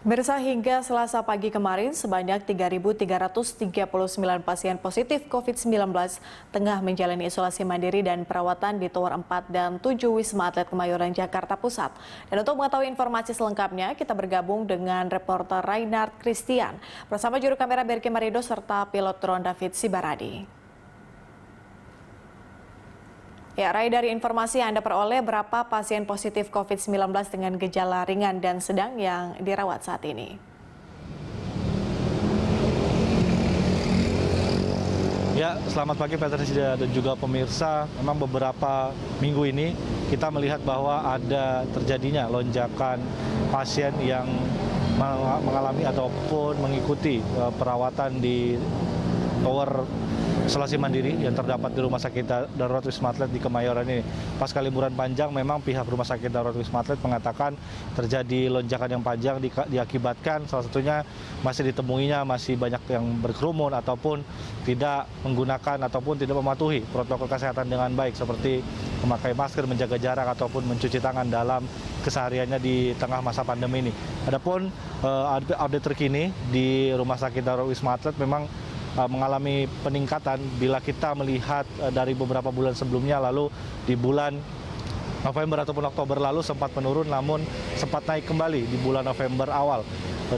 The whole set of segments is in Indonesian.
Mirsa, hingga Selasa pagi kemarin, sebanyak 3.339 pasien positif COVID-19 tengah menjalani isolasi mandiri dan perawatan di Tower 4 dan 7 Wisma Atlet Kemayoran, Jakarta Pusat. Dan untuk mengetahui informasi selengkapnya, kita bergabung dengan reporter Reinhard Christian bersama juru kamera Berke Marido serta pilot drone David Sibaradi. Ya, Rai, dari informasi yang Anda peroleh, berapa pasien positif COVID-19 dengan gejala ringan dan sedang yang dirawat saat ini? Ya, selamat pagi Patricia dan juga pemirsa. Memang beberapa minggu ini kita melihat bahwa ada terjadinya lonjakan pasien yang mengalami ataupun mengikuti perawatan di Tower Isolasi Mandiri yang terdapat di Rumah Sakit Darurat Wisma Atlet di Kemayoran ini. Pasca liburan panjang, memang pihak Rumah Sakit Darurat Wisma Atlet mengatakan terjadi lonjakan yang panjang diakibatkan salah satunya masih ditemuinya masih banyak yang berkerumun ataupun tidak menggunakan ataupun tidak mematuhi protokol kesehatan dengan baik seperti memakai masker, menjaga jarak ataupun mencuci tangan dalam kesehariannya di tengah masa pandemi ini. Adapun update terkini di Rumah Sakit Darurat Wisma Atlet memang mengalami peningkatan bila kita melihat dari beberapa bulan sebelumnya, lalu di bulan November ataupun Oktober lalu sempat menurun namun sempat naik kembali di bulan November awal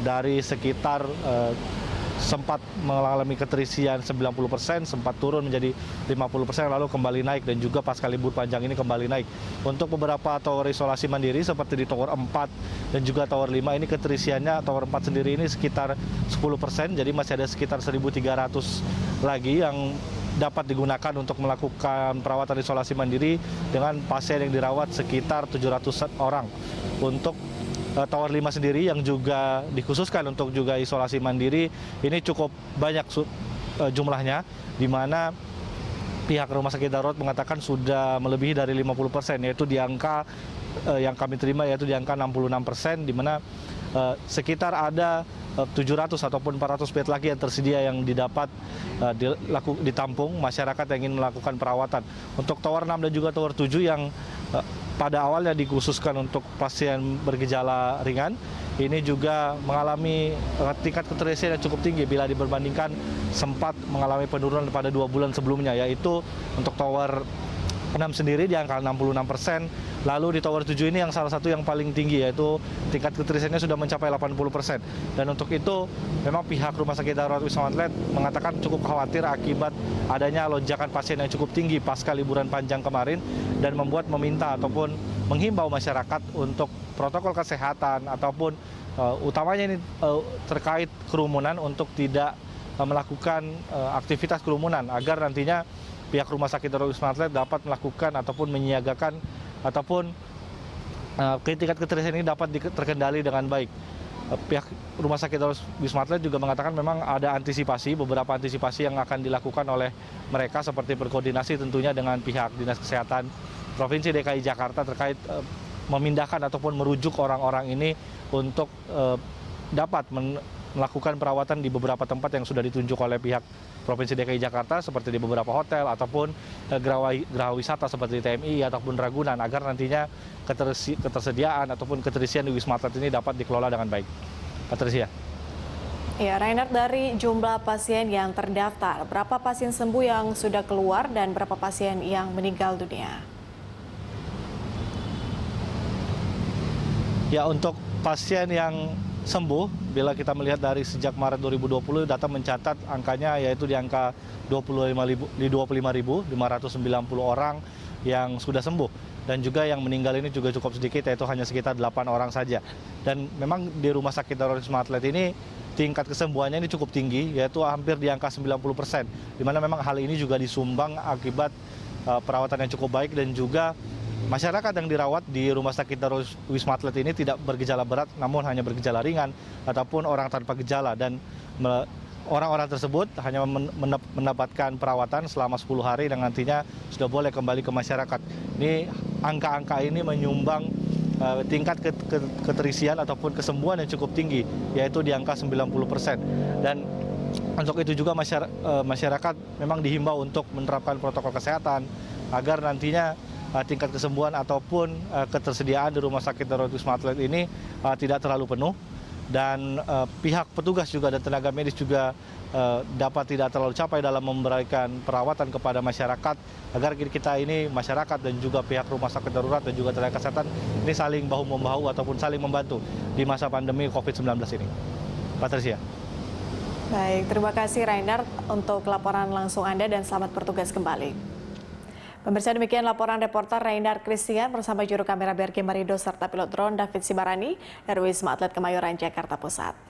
dari sekitar sempat mengalami keterisian 90%, sempat turun menjadi 50%, lalu kembali naik dan juga pasca libur panjang ini kembali naik. Untuk beberapa tower isolasi mandiri seperti di Tower 4 dan juga Tower 5 ini keterisiannya Tower 4 sendiri ini sekitar 10%, jadi masih ada sekitar 1.300 lagi yang dapat digunakan untuk melakukan perawatan isolasi mandiri dengan pasien yang dirawat sekitar 700 orang. Untuk Tower 5 sendiri yang juga dikhususkan untuk juga isolasi mandiri ini cukup banyak jumlahnya, di mana pihak Rumah Sakit Darurat mengatakan sudah melebihi dari 50%, yaitu di angka yang kami terima yaitu di angka 66%, di mana sekitar ada 700 ataupun 400 bed lagi yang tersedia yang didapat ditampung masyarakat yang ingin melakukan perawatan. Untuk Tower 6 dan juga Tower 7 yang pada awalnya dikhususkan untuk pasien bergejala ringan, ini juga mengalami tingkat keterisian yang cukup tinggi bila diperbandingkan sempat mengalami penurunan pada 2 bulan sebelumnya, yaitu untuk Tower 6 sendiri di angka 66%, lalu di Tower 7 ini yang salah satu yang paling tinggi yaitu tingkat keterisiannya sudah mencapai 80%. Dan untuk itu memang pihak Rumah Sakit Darurat Wisma Atlet mengatakan cukup khawatir akibat adanya lonjakan pasien yang cukup tinggi pasca liburan panjang kemarin dan meminta ataupun menghimbau masyarakat untuk protokol kesehatan ataupun utamanya ini terkait kerumunan untuk tidak melakukan aktivitas kerumunan agar nantinya pihak Rumah Sakit Darurat Wisma Atlet dapat melakukan ataupun menyiagakan ataupun tingkat keterisian ini dapat terkendali dengan baik. Pihak Rumah Sakit Darurat Wisma Atlet juga mengatakan memang ada beberapa antisipasi yang akan dilakukan oleh mereka seperti berkoordinasi tentunya dengan pihak Dinas Kesehatan Provinsi DKI Jakarta terkait memindahkan ataupun merujuk orang-orang ini untuk dapat melakukan perawatan di beberapa tempat yang sudah ditunjuk oleh pihak Provinsi DKI Jakarta seperti di beberapa hotel ataupun geraha wisata seperti TMI ataupun Ragunan agar nantinya ketersediaan ataupun keterisian di Wisma Atlet ini dapat dikelola dengan baik. Patricia. Ya, Reinhard, dari jumlah pasien yang terdaftar, berapa pasien sembuh yang sudah keluar dan berapa pasien yang meninggal dunia? Ya, untuk pasien yang sembuh, bila kita melihat dari sejak Maret 2020, data mencatat angkanya yaitu di angka 25.590 orang yang sudah sembuh. Dan juga yang meninggal ini juga cukup sedikit, yaitu hanya sekitar 8 orang saja. Dan memang di Rumah Sakit Darurat Wisma Atlet ini tingkat kesembuhannya ini cukup tinggi, yaitu hampir di angka 90%. Di mana memang hal ini juga disumbang akibat perawatan yang cukup baik dan juga masyarakat yang dirawat di Rumah Sakit Darurat Wisma Atlet ini tidak bergejala berat, namun hanya bergejala ringan ataupun orang tanpa gejala, dan orang-orang tersebut hanya mendapatkan perawatan selama 10 hari dan nantinya sudah boleh kembali ke masyarakat. Ini angka-angka ini menyumbang tingkat keterisian ataupun kesembuhan yang cukup tinggi, yaitu di angka 90%. Dan untuk itu juga masyarakat memang dihimbau untuk menerapkan protokol kesehatan agar nantinya tingkat kesembuhan ataupun ketersediaan di Rumah Sakit Darurat Wisma Atlet ini tidak terlalu penuh. dan pihak petugas juga dan tenaga medis juga dapat tidak terlalu capai dalam memberikan perawatan kepada masyarakat agar kita ini masyarakat dan juga pihak rumah sakit darurat dan juga tenaga kesehatan ini saling bahu-membahu ataupun saling membantu di masa pandemi COVID-19 ini. Patricia. Baik, terima kasih Rainer untuk laporan langsung Anda dan selamat bertugas kembali. Pemirsa, demikian laporan reporter Rainer Christian bersama juru kamera BRG Marindo serta pilot drone David Sibarani dari Wisma Atlet Kemayoran, Jakarta Pusat.